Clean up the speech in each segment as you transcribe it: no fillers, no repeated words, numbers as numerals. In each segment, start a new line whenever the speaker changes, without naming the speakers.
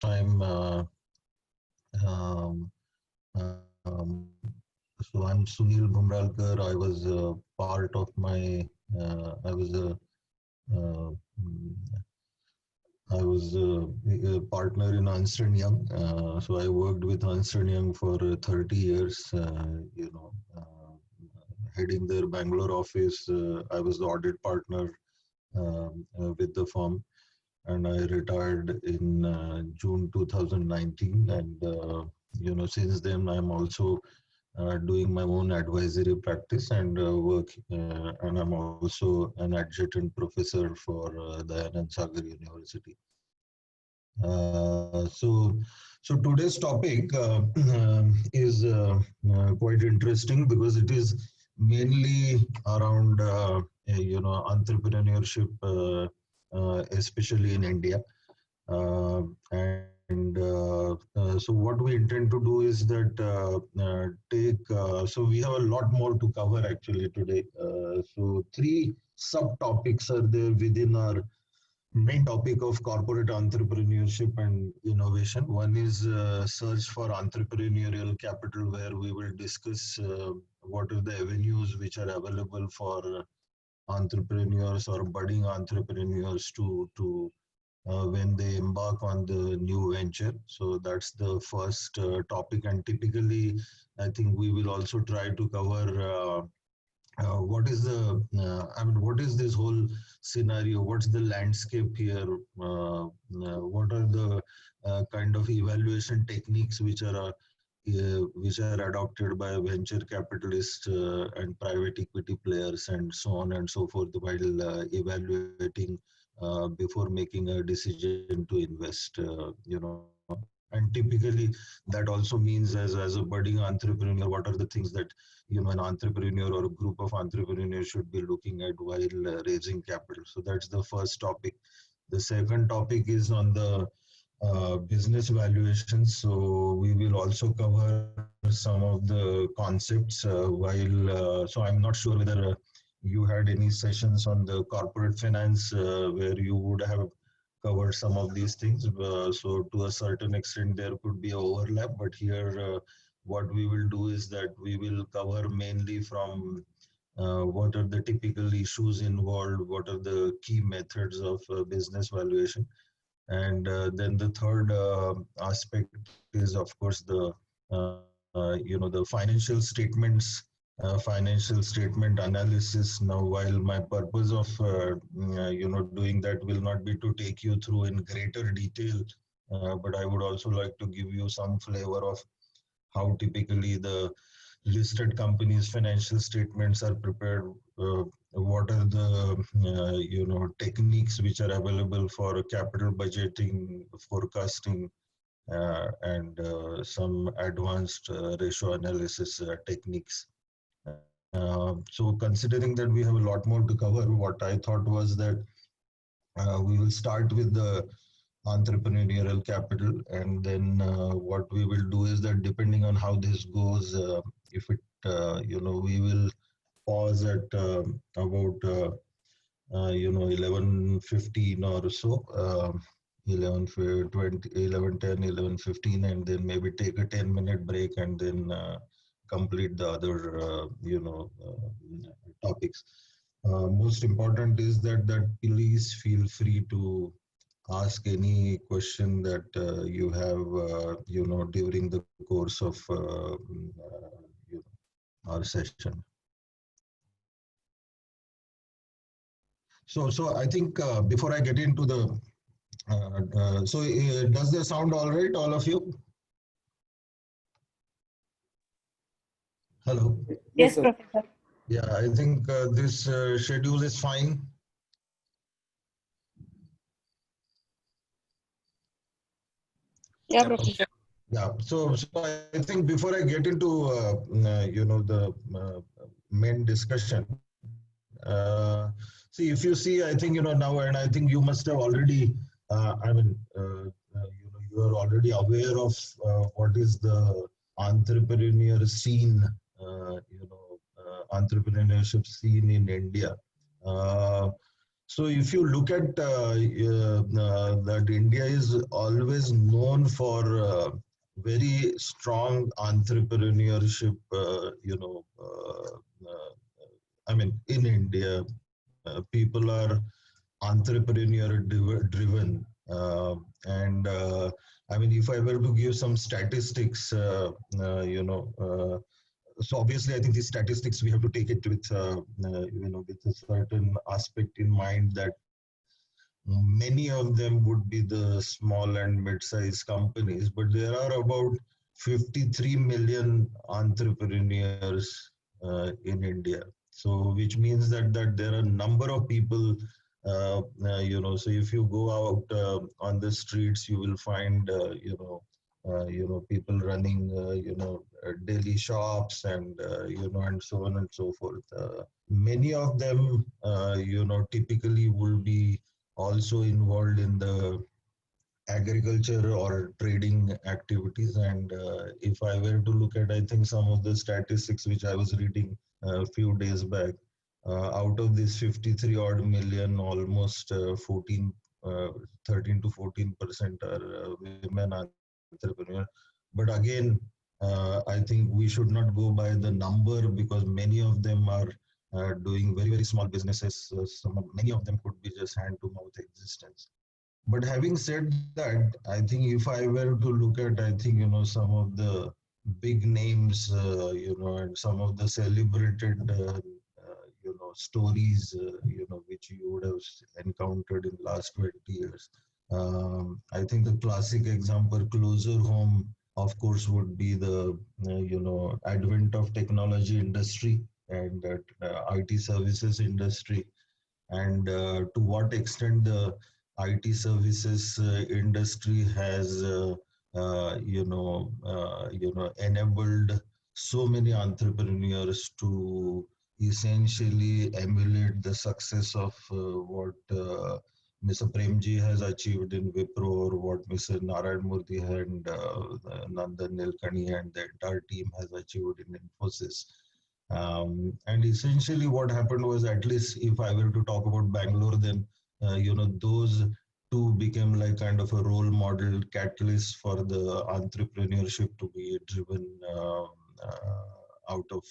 time, um, um, so I'm Sunil Bumralkar. I was part of my, I was a, uh, mm, I was a partner in Ernst& Young. So I worked with Ernst& Young for 30 years, heading their Bangalore office. I was the audit partner with the firm, and I retired in June 2019. And since then I'm also doing my own advisory practice and work, and I'm also an adjunct professor for Dayanand Sagar University. So today's topic is quite interesting because it is mainly around entrepreneurship, especially in India. So what we intend to do is that so we have a lot more to cover actually today. So three subtopics are there within our main topic of corporate entrepreneurship and innovation. One is search for entrepreneurial capital, where we will discuss what are the avenues which are available for entrepreneurs or budding entrepreneurs to when they embark on the new venture. So that's the first topic, and typically I think we will also try to cover what is the what is this whole scenario, what's the landscape here, what are the kind of evaluation techniques which are adopted by venture capitalists and private equity players and so on and so forth while evaluating before making a decision to invest, and typically that also means as a budding entrepreneur, what are the things that an entrepreneur or a group of entrepreneurs should be looking at while raising capital. So that's the first topic. The second topic is on the business valuations. So we will also cover some of the concepts so I'm not sure whether you had any sessions on the corporate finance where you would have covered some of these things. So to a certain extent, there could be overlap, but here what we will do is that we will cover mainly from what are the typical issues involved, what are the key methods of business valuation. And then the third aspect is, of course, the financial statements, financial statement analysis. Now, while my purpose of doing that will not be to take you through in greater detail, but I would also like to give you some flavor of how typically the listed companies' financial statements are prepared. What are the techniques which are available for capital budgeting, forecasting, and some advanced ratio analysis techniques. So considering that we have a lot more to cover, what I thought was that we will start with the entrepreneurial capital, and then what we will do is that depending on how this goes, if it we will pause at about 11:15 or so, 11:20, 11:10, 11:15, and then maybe take a 10-minute break and then complete the other topics. Most important is that please feel free to ask any question that you have during the course of our session. So I think before I get into the does that sound all right, all of you? Hello.
Yes, Professor.
Yeah, I think this schedule is fine.
Yeah, Professor.
Yeah, so I think before I get into the main discussion, see, if you see, I think now, and I think you must have already, you are already aware of what is the entrepreneur scene, entrepreneurship scene in India. So if you look at that India is always known for very strong entrepreneurship, I mean, in India, people are entrepreneur driven. And I mean, if I were to give some statistics, so obviously, I think these statistics we have to take it with with a certain aspect in mind that many of them would be the small and mid-sized companies, but there are about 53 million entrepreneurs in India. So, which means that there are a number of people. So if you go out on the streets, you will find people running daily shops and and so on and so forth. Many of them typically will be also involved in the agriculture or trading activities. And if I were to look at, I think some of the statistics which I was reading a few days back, out of this 53 odd million, almost 14, 13 to 14% are women entrepreneurs. But again, I think we should not go by the number, because many of them are doing very, very small businesses. Many of them could be just hand to mouth existence. But having said that, I think if I were to look at, I think, some of the big names, and some of the celebrated, stories, which you would have encountered in last 20 years. I think the classic example, closer home, of course, would be the, advent of technology industry and IT services industry, and to what extent the IT services industry has, enabled so many entrepreneurs to essentially emulate the success of what Mr. Premji has achieved in Wipro, or what Mr. Narayan Murthy and Nandan Nilekani and the entire team has achieved in Infosys. And essentially what happened was, at least if I were to talk about Bangalore, then, those two became like kind of a role model catalyst for the entrepreneurship to be driven out of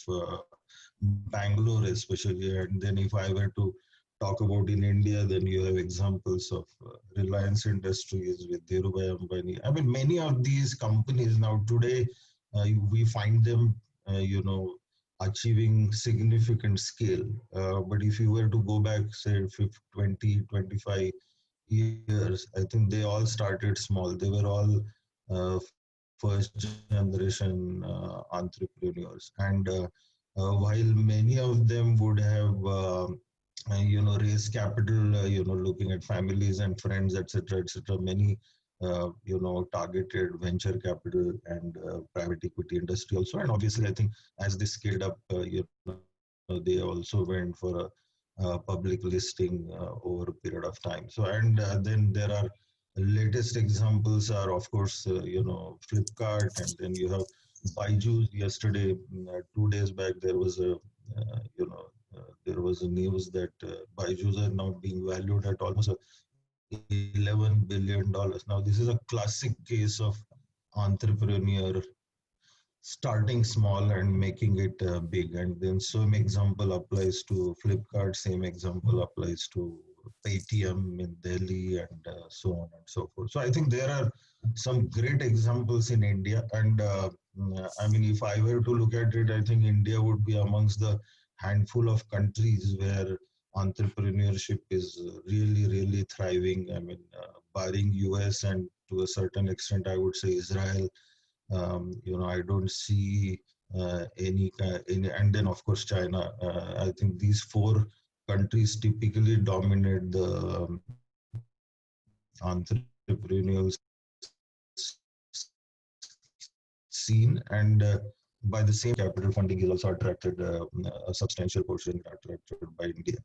Bangalore especially. And then if I were to talk about in India, then you have examples of Reliance Industries with Dhirubhai Ambani. I mean, many of these companies now today, we find them, achieving significant scale. But if you were to go back, say, 20, 25 years, I think they all started small. They were all first generation entrepreneurs. And while many of them would have, raised capital, looking at families and friends, etc., many, targeted venture capital and private equity industry also. And obviously, I think as they scaled up, they also went for a public listing over a period of time. So, and then there are latest examples are, of course, Flipkart, and then you have Byju's. Yesterday, 2 days back, there was a, there was a news that Byju's are now being valued at almost $11 billion. Now, this is a classic case of entrepreneur starting small and making it big. And then same example applies to Flipkart, same example applies to Paytm in Delhi, and so on and so forth. So I think there are some great examples in India. And I mean, if I were to look at it, I think India would be amongst the handful of countries where entrepreneurship is really, really thriving. I mean, barring US and to a certain extent, I would say Israel. I don't see any, and then of course China. I think these four countries typically dominate the entrepreneurial scene, and by the same capital funding is also attracted, a substantial portion attracted by India.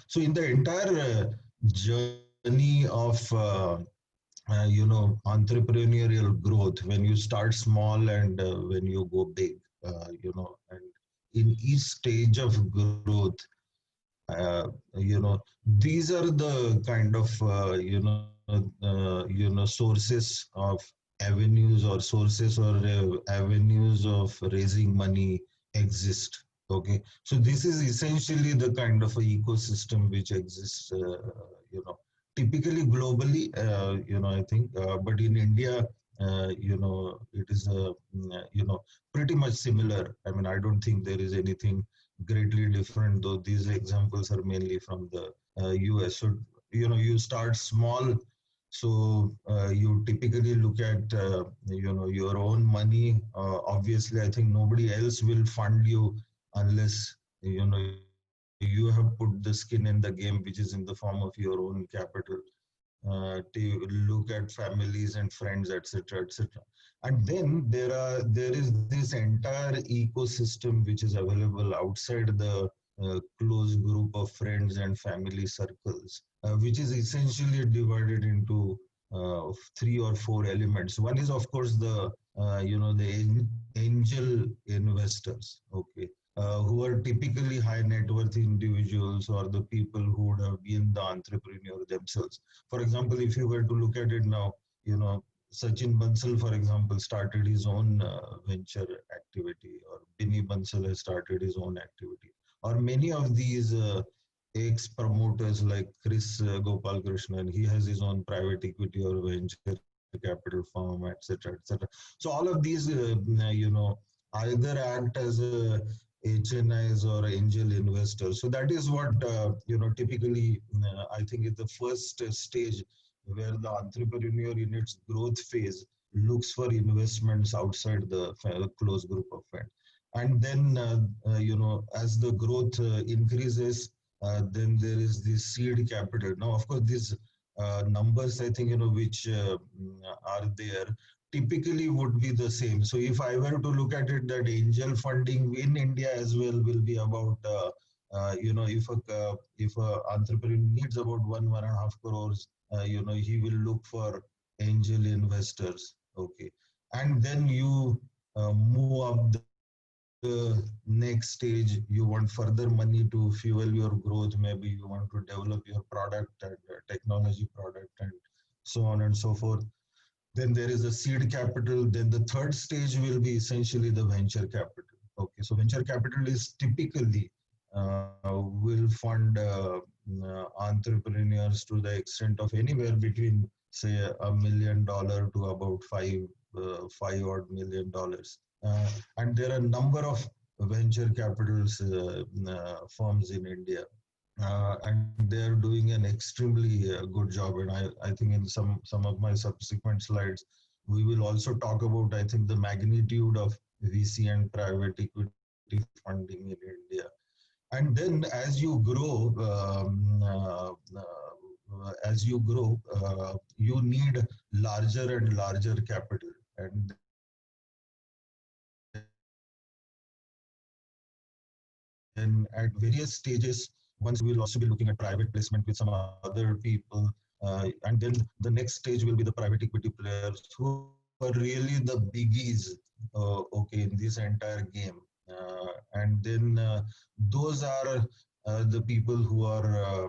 So in the entire journey of entrepreneurial growth, when you start small and when you go big, and in each stage of growth, These are the kind of sources of avenues or sources or avenues of raising money exist. Okay, so this is essentially the kind of a ecosystem which exists, typically globally, I think, but in India, it is pretty much similar. I mean, I don't think there is anything greatly different, though these examples are mainly from the US. So, you start small. So you typically look at, your own money. Obviously, I think nobody else will fund you unless, you have put the skin in the game, which is in the form of your own capital, to look at families and friends, etc., etc. And then there is this entire ecosystem which is available outside the close group of friends and family circles, which is essentially divided into three or four elements. One is, of course, the angel investors. Okay, who are typically high net worth individuals or the people who would have been the entrepreneur themselves. For example, if you were to look at it now, Sachin Bansal, for example, started his own venture activity, or Binny Bansal has started his own activity, or many of these ex-promoters like Chris Gopal Krishnan, he has his own private equity or venture capital firm, etc., etc. So all of these, either act as a HNIs or angel investors. So that is what, typically, I think is the first stage where the entrepreneur in its growth phase looks for investments outside the close group of friends. And then, as the growth increases, then there is the seed capital. Now, of course, these numbers, I think, which are there, typically would be the same. So if I were to look at it, that angel funding in India as well will be about, if a entrepreneur needs about 1.5 crores, he will look for angel investors. Okay, and then you move up the next stage. You want further money to fuel your growth. Maybe you want to develop your product and technology product and so on and so forth. Then there is a seed capital. Then the third stage will be essentially the venture capital. Okay, so venture capital is typically will fund entrepreneurs to the extent of anywhere between, say, $1 million to about five odd $1 million. And there are a number of venture capitals firms in India, and they are doing an extremely good job. And I think in some of my subsequent slides, we will also talk about, I think, the magnitude of VC and private equity funding in India. And then as you grow, you need larger and larger capital. And then at various stages, once you will also be looking at private placement with some other people, and then the next stage will be the private equity players who are really the biggies, okay, in this entire game. And then those are the people who are,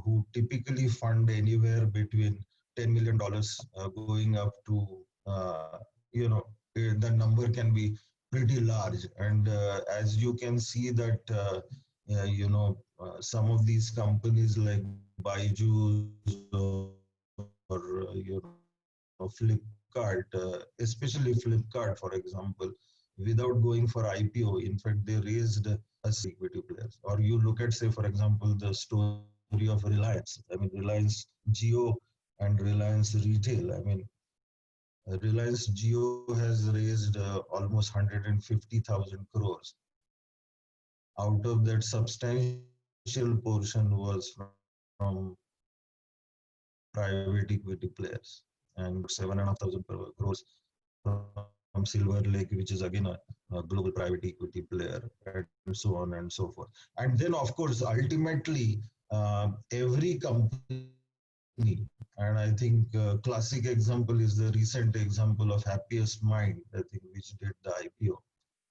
who typically fund anywhere between $10 million going up to, the number can be pretty large. And as you can see that, some of these companies like Byju's or, Flipkart, especially Flipkart, for example, without going for IPO, in fact, they raised a seed of private equity players. Or you look at, say, for example, the story of Reliance. I mean, Reliance Jio and Reliance Retail. I mean, Reliance Jio has raised almost 150,000 crores. Out of that, substantial portion was from private equity players, and about 7,500 crores from Silver Lake, which is again a global private equity player, and so on and so forth. And then, of course, ultimately, every company, and I think classic example is the recent example of Happiest Mind, I think, which did the IPO.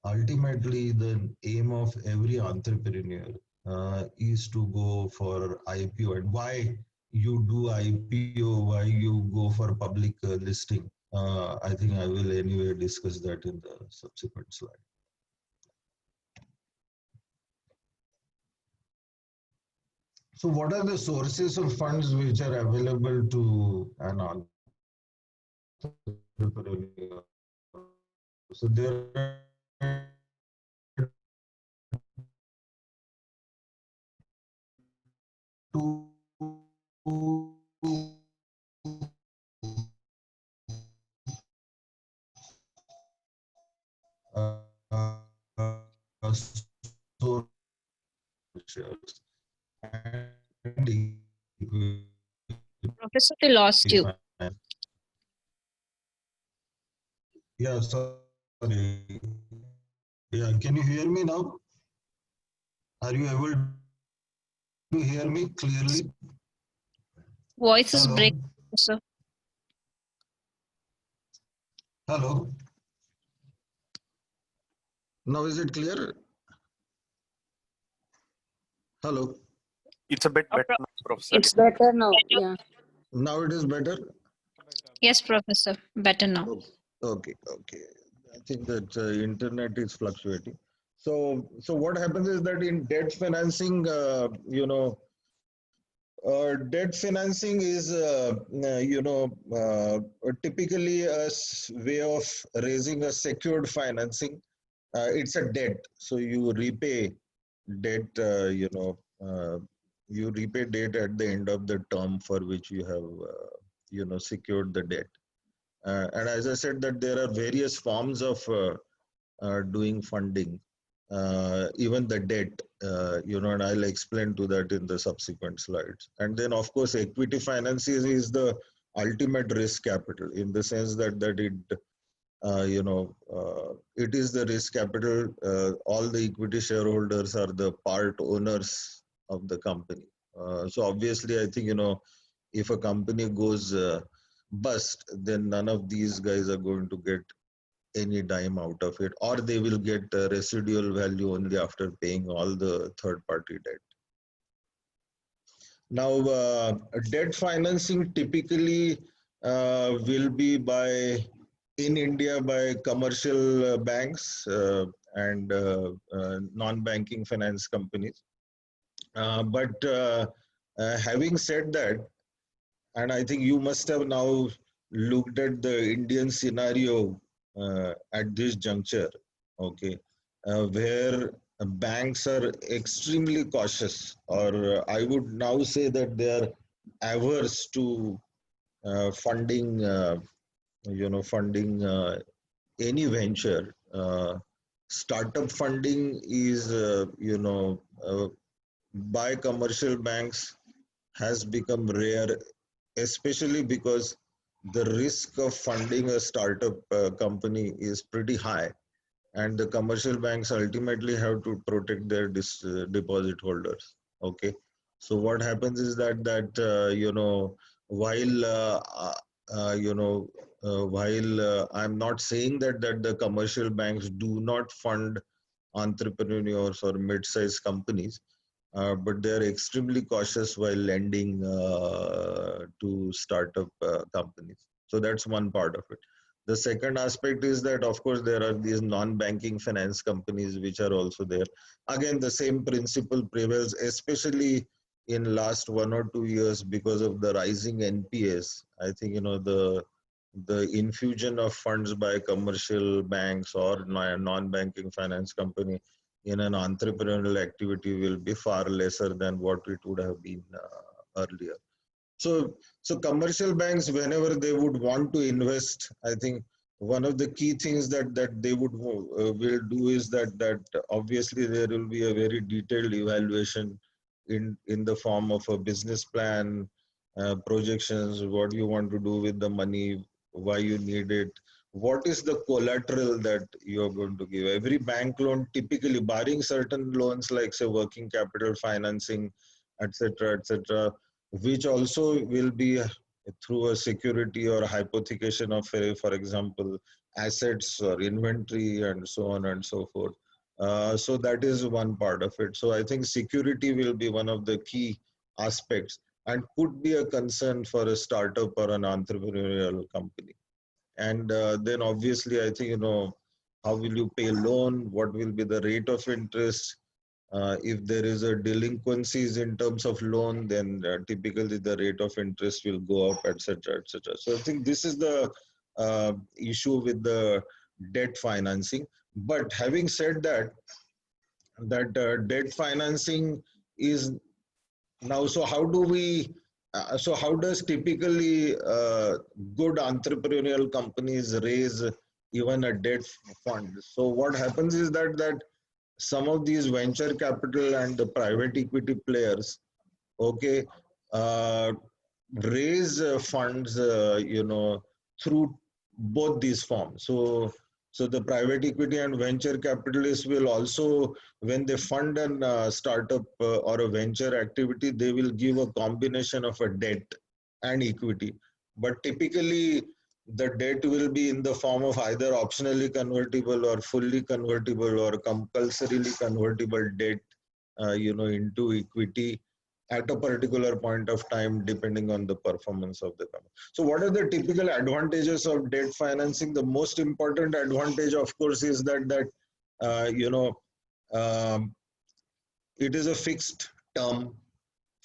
Ultimately, the aim of every entrepreneur is to go for IPO, and why you do IPO, why you go for public listing. I think I will anyway discuss that in the subsequent slide. So what are the sources of funds which are available to an entrepreneur? So there are
Professor, we lost you.
Yeah, sorry. Yeah, can you hear me now? Are you able to hear me clearly?
Voice is
Hello?
breaking, Professor.
Hello? Now is it clear? Hello?
It's a bit
Oh,
better now, Professor.
It's better now. Yeah.
Now it is better?
Yes, Professor. Better now.
Okay. I think that internet is fluctuating. So what happens is that in debt financing, debt financing is, typically way of raising a secured financing. It's a debt, so you repay debt. You repay debt at the end of the term for which you have, secured the debt. And as I said, that there are various forms of doing funding, even the debt, and I'll explain to that in the subsequent slides. And then, of course, equity finances is the ultimate risk capital in the sense that it is the risk capital. All the equity shareholders are the part owners of the company. So obviously, I think, if a company goes bust, then none of these guys are going to get any dime out of it, or they will get residual value only after paying all the third party debt. Now, debt financing typically will be in India by commercial banks and non-banking finance companies. But having said that, and I think you must have now looked at the Indian scenario at this juncture, okay, where banks are extremely cautious, or I would now say that they are averse to funding, funding any venture. Startup funding is, by commercial banks has become rare, especially because the risk of funding a startup company is pretty high, and the commercial banks ultimately have to protect their deposit holders. Okay, so what happens is that while I'm not saying that the commercial banks do not fund entrepreneurs or mid-sized companies, but they are extremely cautious while lending to startup companies. So that's one part of it. The second aspect is that, of course, there are these non-banking finance companies which are also there. Again, the same principle prevails, especially in last 1 or 2 years because of the rising NPAs. I think, the infusion of funds by commercial banks or non-banking finance company in an entrepreneurial activity will be far lesser than what it would have been earlier. So commercial banks, whenever they would want to invest, I think one of the key things that they will do is that obviously there will be a very detailed evaluation in the form of a business plan, projections, what you want to do with the money, why you need it, what is the collateral that you are going to give. Every bank loan, typically barring certain loans like say working capital financing, etc., which also will be through a security or hypothecation of, for example, assets or inventory and so on and so forth. So that is one part of it. So I think security will be one of the key aspects and could be a concern for a startup or an entrepreneurial company. And then obviously, I think, how will you pay loan? What will be the rate of interest? If there is a delinquencies in terms of loan, then typically the rate of interest will go up, etc., etc. So I think this is the issue with the debt financing. But having said that, debt financing is now, so how do we, so how does typically good entrepreneurial companies raise even a debt fund? So what happens is that some of these venture capital and the private equity players, okay, uh, raise funds, through both these forms. So the private equity and venture capitalists will also, when they fund an startup or a venture activity, they will give a combination of a debt and equity. But typically, the debt will be in the form of either optionally convertible or fully convertible or compulsorily convertible debt, into equity at a particular point of time, depending on the performance of the company. So what are the typical advantages of debt financing? The most important advantage, of course, is that uh, you know um, it is a fixed term,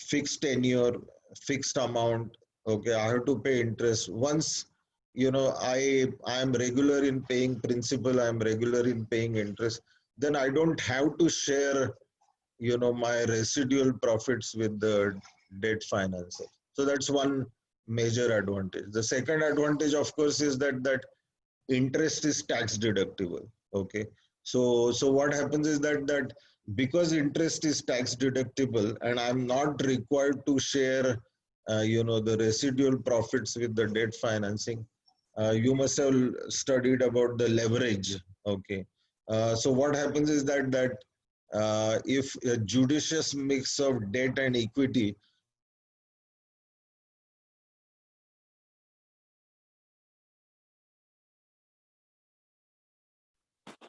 fixed tenure, fixed amount. Okay, I have to pay interest once. I am regular in paying principal, I am regular in paying interest, then I don't have to share my residual profits with the debt financer. So that's one major advantage. The second advantage, of course, is that interest is tax deductible. Okay, so what happens is that because interest is tax deductible and I'm not required to share the residual profits with the debt financing. You must have studied about the leverage. Okay, so what happens is that if a judicious mix of debt and equity.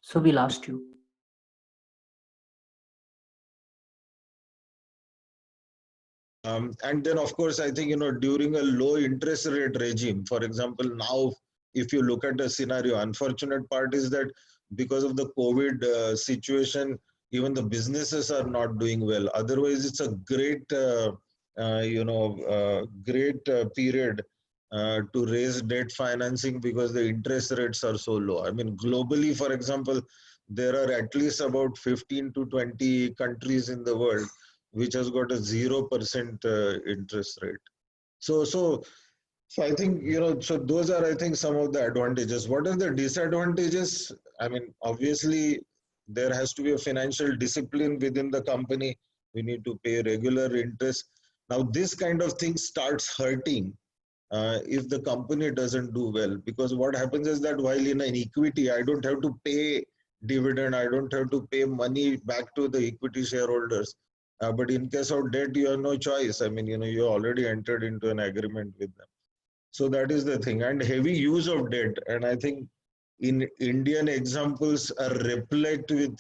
So we lost you.
And then, of course, I think, during a low interest rate regime, for example, now, if you look at the scenario, unfortunate part is that because of the COVID situation, even the businesses are not doing well. Otherwise, it's a great, great period to raise debt financing because the interest rates are so low. I mean, globally, for example, there are at least about 15 to 20 countries in the world which has got a 0% interest rate. So, I think, so those are, I think, some of the advantages. What are the disadvantages? I mean, obviously, there has to be a financial discipline within the company. We need to pay regular interest. Now, this kind of thing starts hurting if the company doesn't do well, because what happens is that while in an equity, I don't have to pay dividend, I don't have to pay money back to the equity shareholders. But in case of debt, you have no choice. I mean, you already entered into an agreement with them. So that is the thing. And heavy use of debt. And I think in Indian examples are replete with,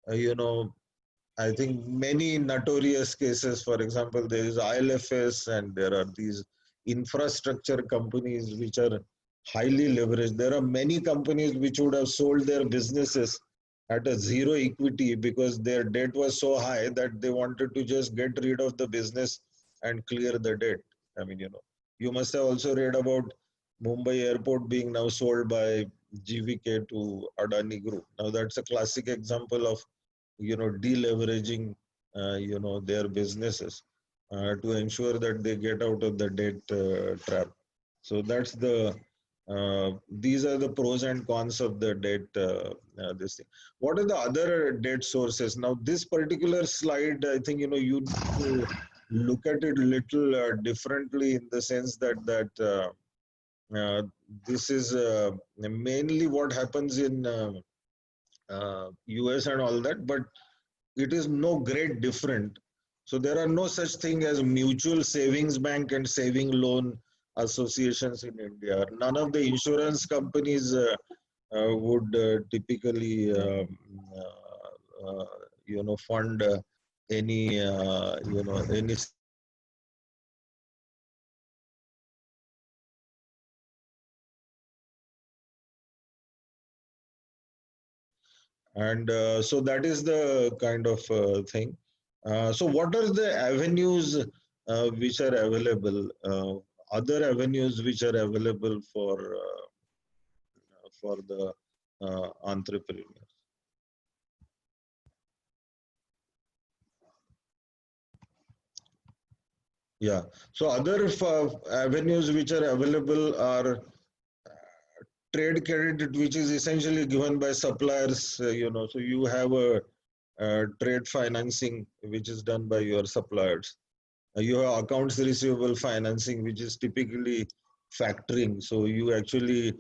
I think many notorious cases. For example, there is ILFS and there are these infrastructure companies which are highly leveraged. There are many companies which would have sold their businesses at a zero equity because their debt was so high that they wanted to just get rid of the business and clear the debt. I mean, you must have also read about Mumbai airport being now sold by GVK to Adani Group. Now that's a classic example of deleveraging their businesses to ensure that they get out of the debt trap. So that's these are the pros and cons of the debt. This thing. What are the other debt sources? Now, this particular slide, I think you need to look at it a little differently, in the sense that this is mainly what happens in US and all that, but it is no great different. So there are no such thing as mutual savings bank and saving loan associations in India. None of the insurance companies would typically fund any any. And so that is the kind of thing. So what are the avenues which are available? Other avenues which are available for the entrepreneurs. Yeah. So other avenues which are available are trade credit, which is essentially given by suppliers. So you have a trade financing which is done by your suppliers. You have accounts receivable financing, which is typically factoring. So you actually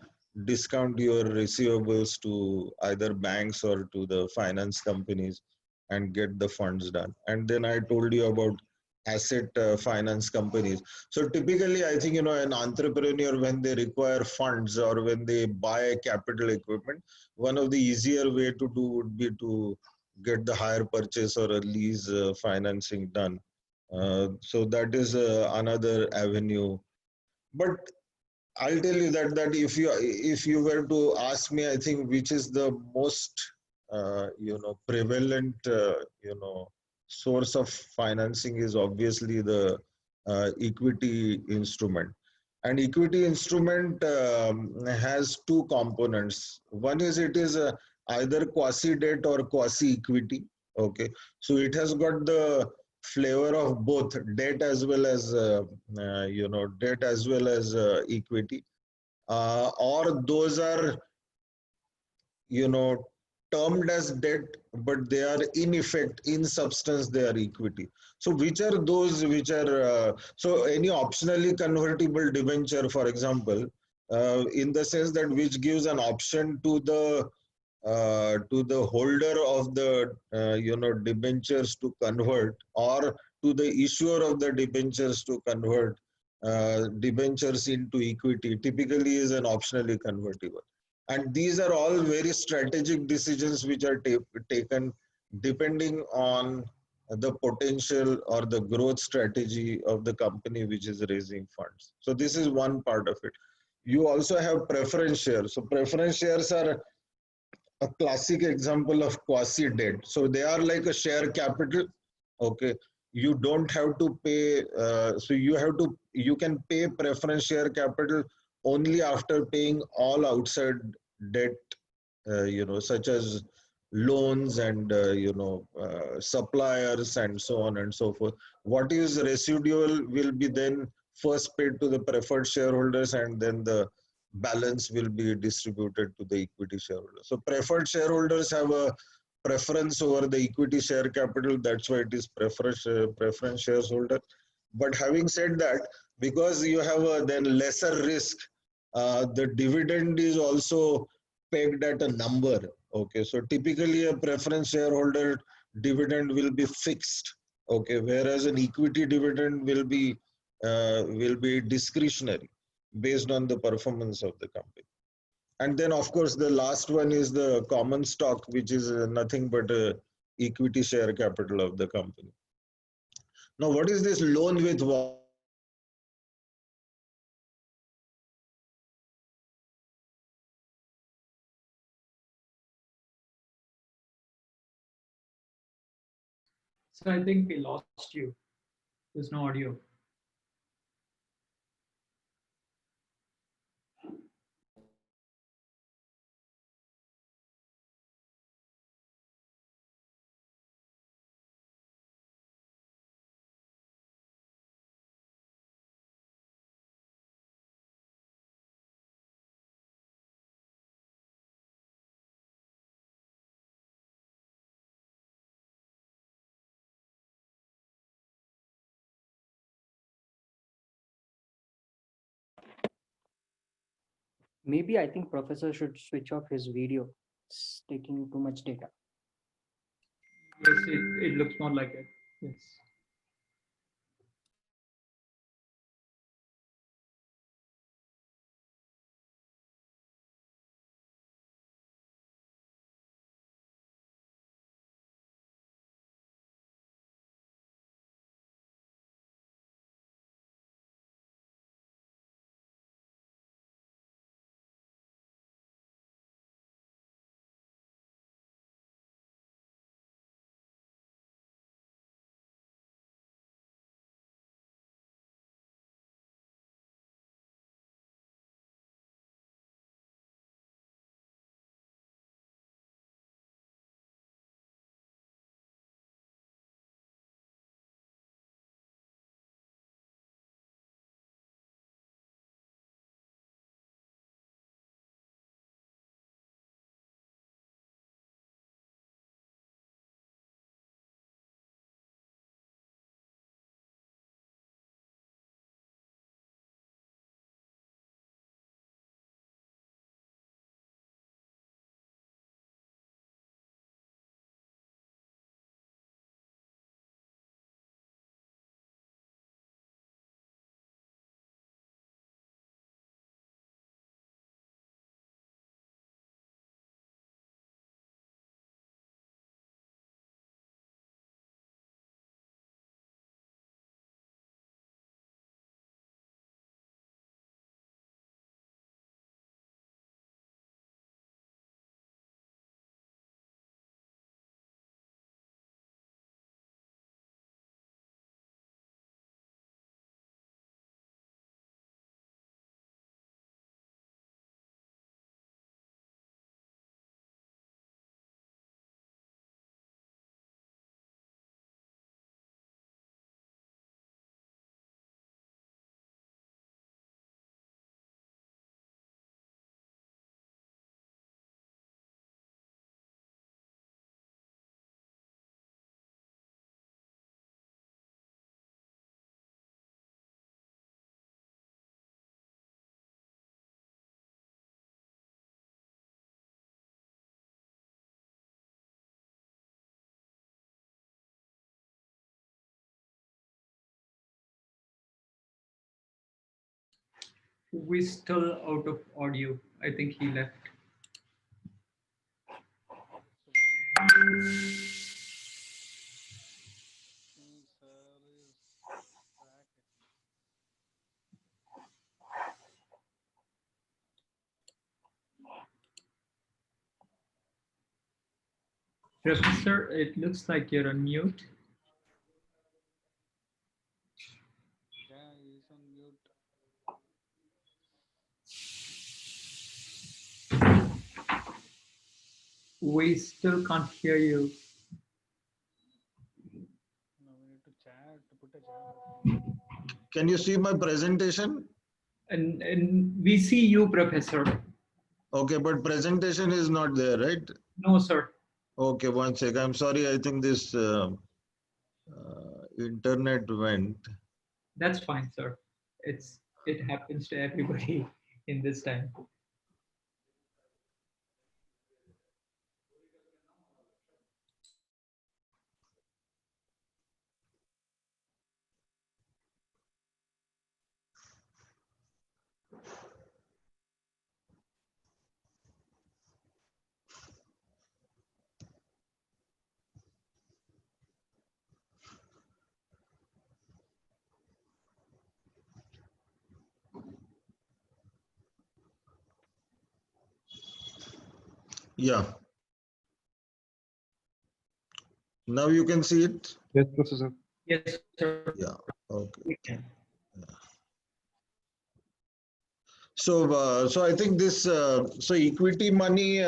discount your receivables to either banks or to the finance companies and get the funds done. And then I told you about asset finance companies. So typically, I think, an entrepreneur, when they require funds or when they buy capital equipment, one of the easier way to do would be to get the hire purchase or a lease financing done. So that is another avenue. But I'll tell you that if you were to ask me, I think which is the most prevalent source of financing is obviously the equity instrument. And equity instrument has two components. One is it is either quasi debt or quasi equity. Okay, so it has got the flavor of both debt as well as debt as well as equity, or those are you know termed as debt, but they are in effect, in substance, they are equity. So which are those which are so any optionally convertible debenture, for example, in the sense that which gives an option to the holder of the debentures to convert, or to the issuer of the debentures to convert debentures into equity, typically is an optionally convertible. And these are all very strategic decisions which are taken depending on the potential or the growth strategy of the company which is raising funds. So this is one part of it. You also have preference shares. So preference shares are a classic example of quasi debt. So they are like a share capital. Okay, you don't have to pay. So you can pay preference share capital only after paying all outside debt, such as loans and suppliers and so on and so forth. What is residual will be then first paid to the preferred shareholders, and then the balance will be distributed to the equity shareholders. So preferred shareholders have a preference over the equity share capital. That's why it is preference shareholder. But having said that, because you have a then lesser risk, the dividend is also pegged at a number. Okay, so typically a preference shareholder dividend will be fixed. Okay, whereas an equity dividend will be discretionary based on the performance of the company. And then, of course, the last one is the common stock, which is nothing but a equity share capital of the company. Now, what is this loan with
So I think we lost you. There's no audio. Maybe I think professor should switch off his video. It's taking too much data. Yes, it looks more like it. Yes. We're still out of audio. I think he left. Professor, it looks like you're on mute.
Yeah, he's on mute.
We still can't hear you.
Now we need to chat, to put a chat.
Can you see my presentation?
And we see you, Professor.
Okay, but presentation is not there, right?
No, sir.
Okay, one sec. I'm sorry. I think this internet went.
That's fine, sir. It happens to everybody in this time.
Yeah. Now you can see it.
Yes, Professor.
Yes, sir.
Yeah. Okay.
We can.
So I think this. So equity money.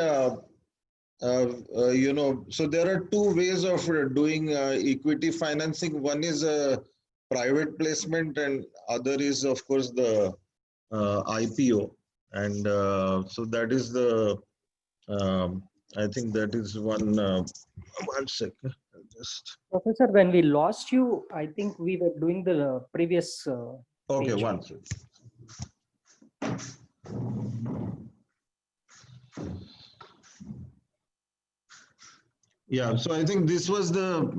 So there are two ways of doing equity financing. One is a private placement, and other is, of course, the IPO. And so that is the. I think that is one. One second. Just.
Professor, when we lost you, I think we were doing the previous
Okay,
page.
one second. Yeah, so I think this was the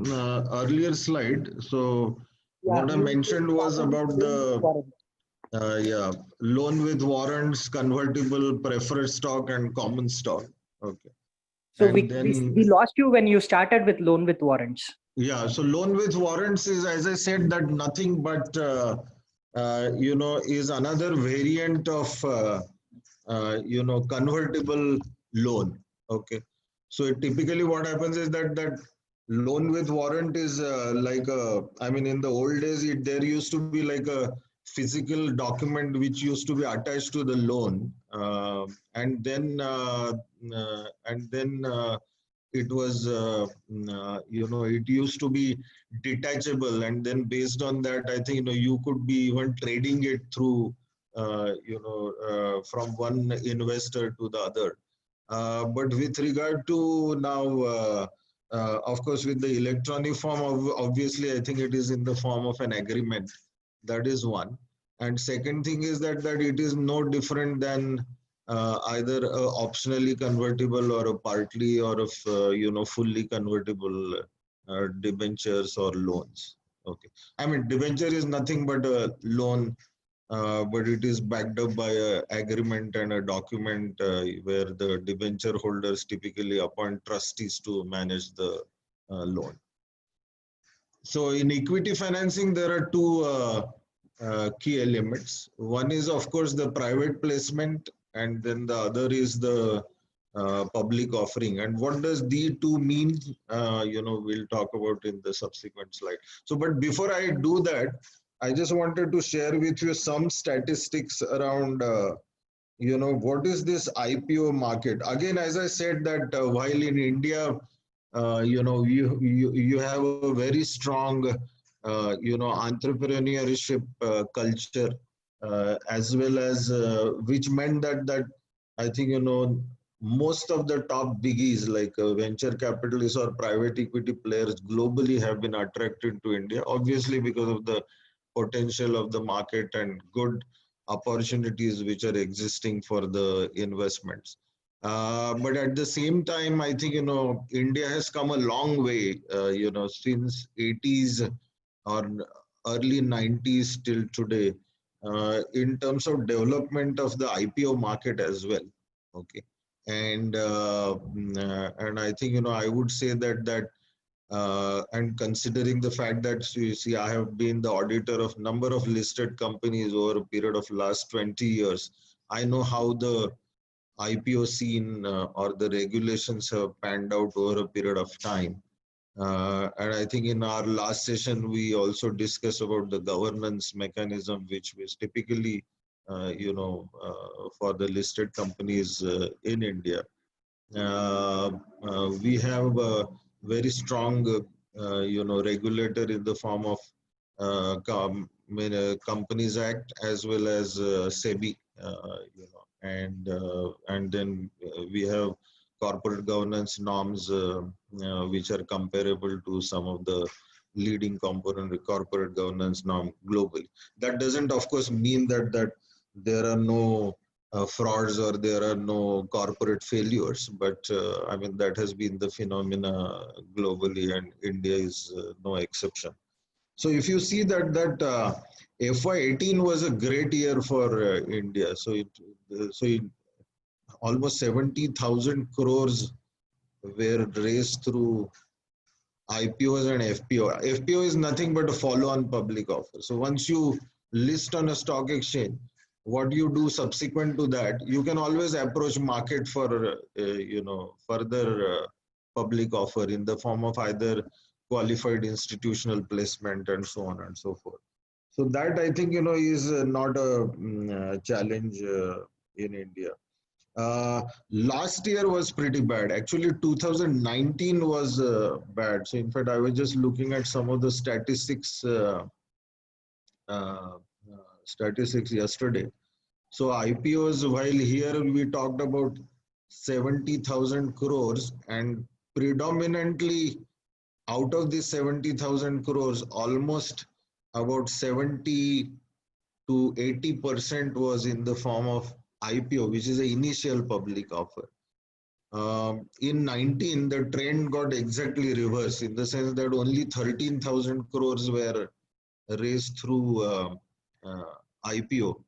earlier slide. So what I mentioned was about the loan with warrants, convertible, preferred stock, and common stock. Okay.
So
And
we lost you when you started with loan with warrants.
Yeah, so loan with warrants is, as I said, that nothing but is another variant of convertible loan. Okay, so typically what happens is that loan with warrant is I mean, in the old days, there used to be like a physical document which used to be attached to the loan, and then it was it used to be detachable, and then based on that, I think you could be even trading it through from one investor to the other. But with regard to now, of course, with the electronic form of, obviously, I think it is in the form of an agreement. That is one. And second thing is that it is no different than either a optionally convertible or a partly or of fully convertible debentures or loans. Okay, I mean, debenture is nothing but a loan, but it is backed up by an agreement and a document where the debenture holders typically appoint trustees to manage the loan. So in equity financing, there are two key elements. One is, of course, the private placement, and then the other is the public offering. And what does the two mean? We'll talk about in the subsequent slide. So, but before I do that, I just wanted to share with you some statistics around, what is this IPO market? Again, as I said that while in India, you have a very strong, entrepreneurship culture, as well as which meant that I think most of the top biggies like venture capitalists or private equity players globally have been attracted to India, obviously because of the potential of the market and good opportunities which are existing for the investments. But at the same time, I think, India has come a long way, since 80s or early 90s till today. in terms of development of the IPO market as well. Okay, and I think I would say that and considering the fact that you see I have been the auditor of number of listed companies over a period of last 20 years, I know how the IPO scene or the regulations have panned out over a period of time. And I think in our last session, we also discussed about the governance mechanism, which was typically, for the listed companies in India. We have a very strong, regulator in the form of Companies Act as well as SEBI, and then we have corporate governance norms which are comparable to some of the leading component corporate governance norm globally. That doesn't, of course, mean that there are no frauds or there are no corporate failures, but I mean that has been the phenomena globally, and India is no exception. So if you see that FY18 was a great year for India, so almost 70,000 crores were raised through IPOs and FPO. FPO is nothing but a follow-on public offer. So once you list on a stock exchange, what you do subsequent to that, you can always approach market for further public offer in the form of either qualified institutional placement and so on and so forth. So that I think is not a challenge in India. Last year was pretty bad. Actually, 2019 was bad. So in fact, I was just looking at some of the statistics yesterday. So IPOs, while here we talked about 70,000 crores, and predominantly out of these 70,000 crores, almost about 70 to 80% was in the form of IPO, which is an initial public offer. In 19, the trend got exactly reversed in the sense that only 13,000 crores were raised through IPO.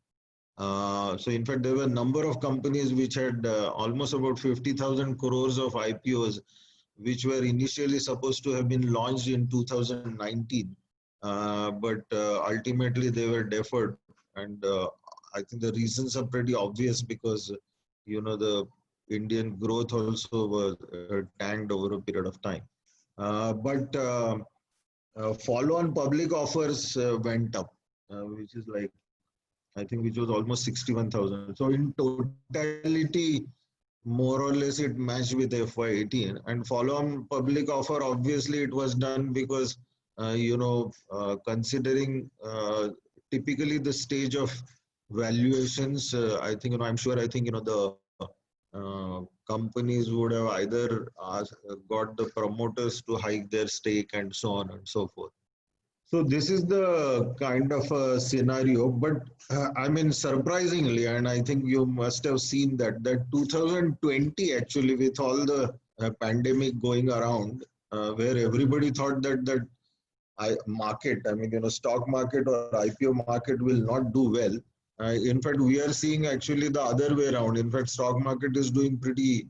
So in fact, there were a number of companies which had almost about 50,000 crores of IPOs, which were initially supposed to have been launched in 2019. But ultimately they were deferred. And I think the reasons are pretty obvious because, the Indian growth also was tanked over a period of time. But follow-on public offers went up, which is like, I think which was almost 61,000. So in totality, more or less it matched with FY18. And follow-on public offer, obviously it was done because, considering typically the stage of valuations, I think, I'm sure, I think, the companies would have either got the promoters to hike their stake and so on and so forth. So this is the kind of a scenario, but I mean, surprisingly, and I think you must have seen that 2020 actually, with all the pandemic going around, where everybody thought that market, I mean, stock market or IPO market will not do well. In fact, we are seeing actually the other way around. In fact, stock market is doing pretty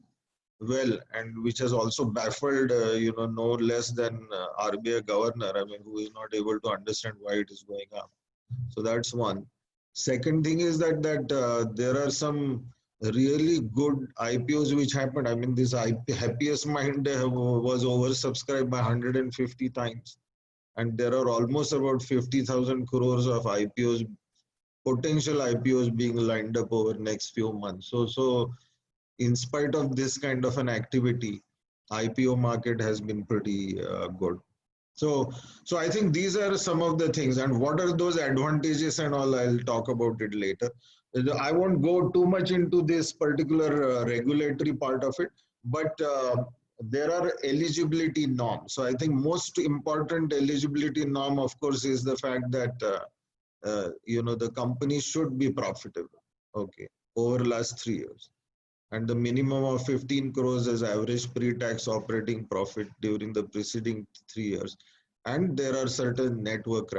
well, and which has also baffled, no less than RBI governor, I mean, who is not able to understand why it is going up. So that's one. Second thing is that there are some really good IPOs which happened. I mean, this Happiest Mind was oversubscribed by 150 times. And there are almost about 50,000 crores of IPOs, potential IPOs being lined up over next few months. So in spite of this kind of an activity, IPO market has been pretty good. So I think these are some of the things, and what are those advantages and all, I'll talk about it later. I won't go too much into this particular regulatory part of it, but there are eligibility norms. So I think most important eligibility norm, of course, is the fact that the company should be profitable, okay, over last 3 years. And the minimum of 15 crores as average pre-tax operating profit during the preceding 3 years. and there are certain network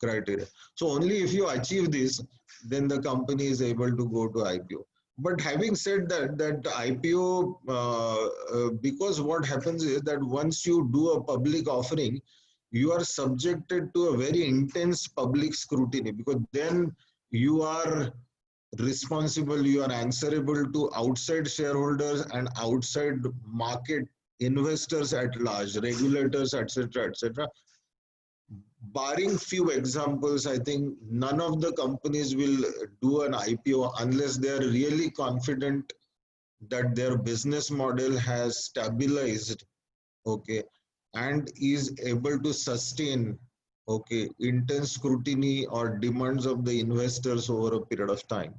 criteria. So only if you achieve this, then the company is able to go to IPO. But having said that, that IPO, because what happens is that once you do a public offering, you are subjected to a very intense public scrutiny, because then you are responsible, you are answerable to outside shareholders and outside market investors at large, regulators, etc., etc. Barring few examples, I think none of the companies will do an IPO unless they are really confident that their business model has stabilized, okay, and is able to sustain, okay, intense scrutiny or demands of the investors over a period of time,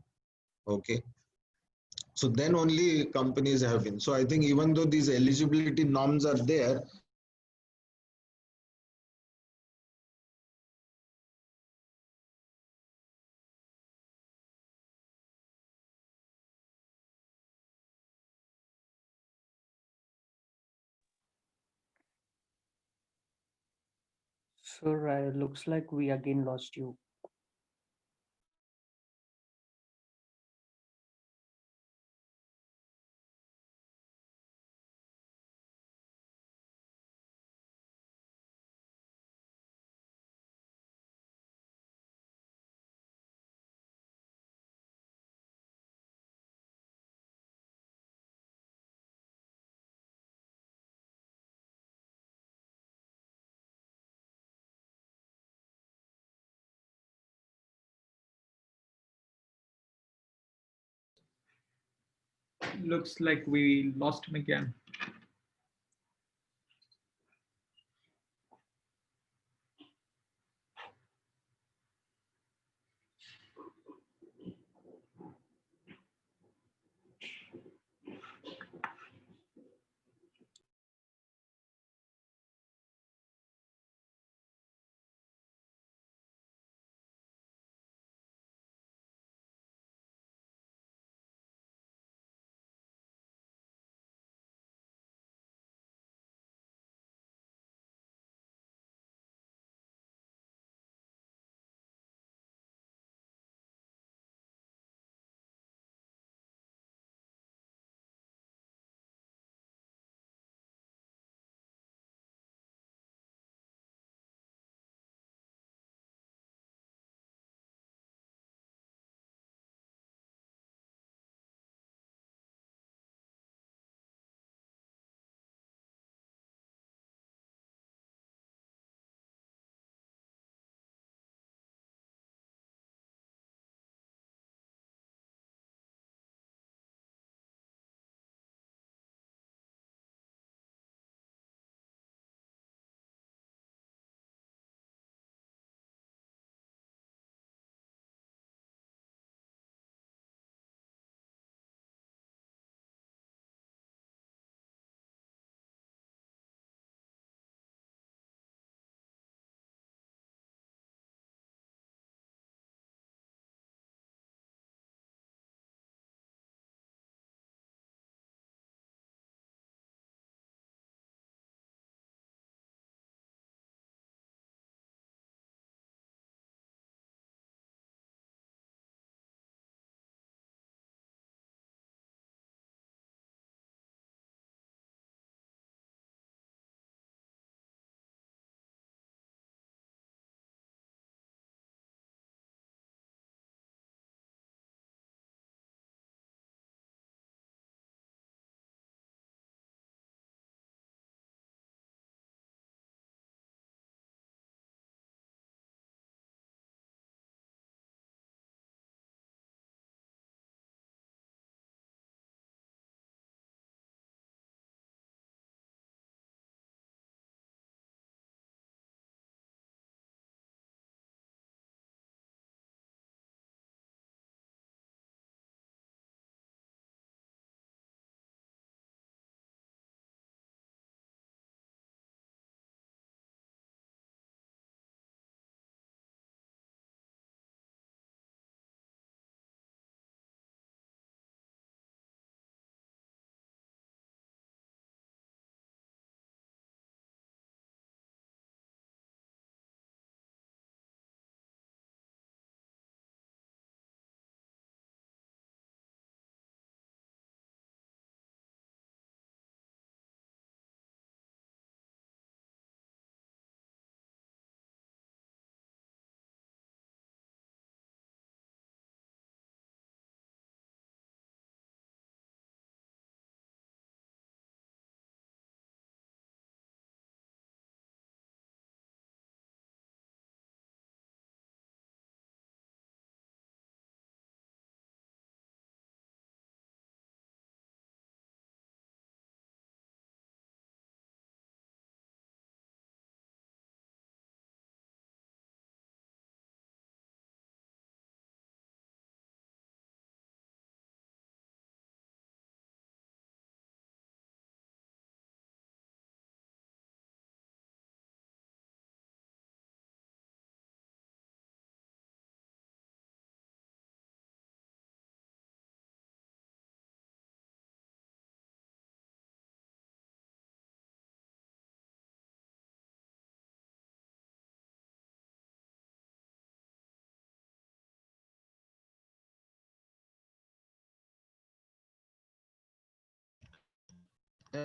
okay. So then only companies have been. So I think even though these eligibility norms are there,
Sir, looks like we again lost you.
Looks like we lost him again.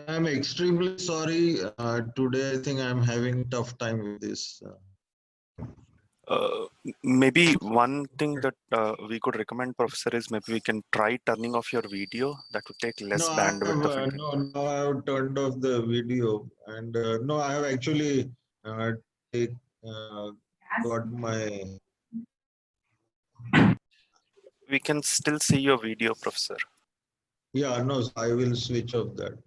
I'm extremely sorry. Today, I think I'm having tough time with this.
Maybe one thing that we could recommend, Professor, is maybe we can try turning off your video. That would take less
No, I have
bandwidth of internet.
no. Now I have turned off the video, and no, I have actually take, uh, got my.
We can still see your video, Professor.
Yeah, no, I will switch off that.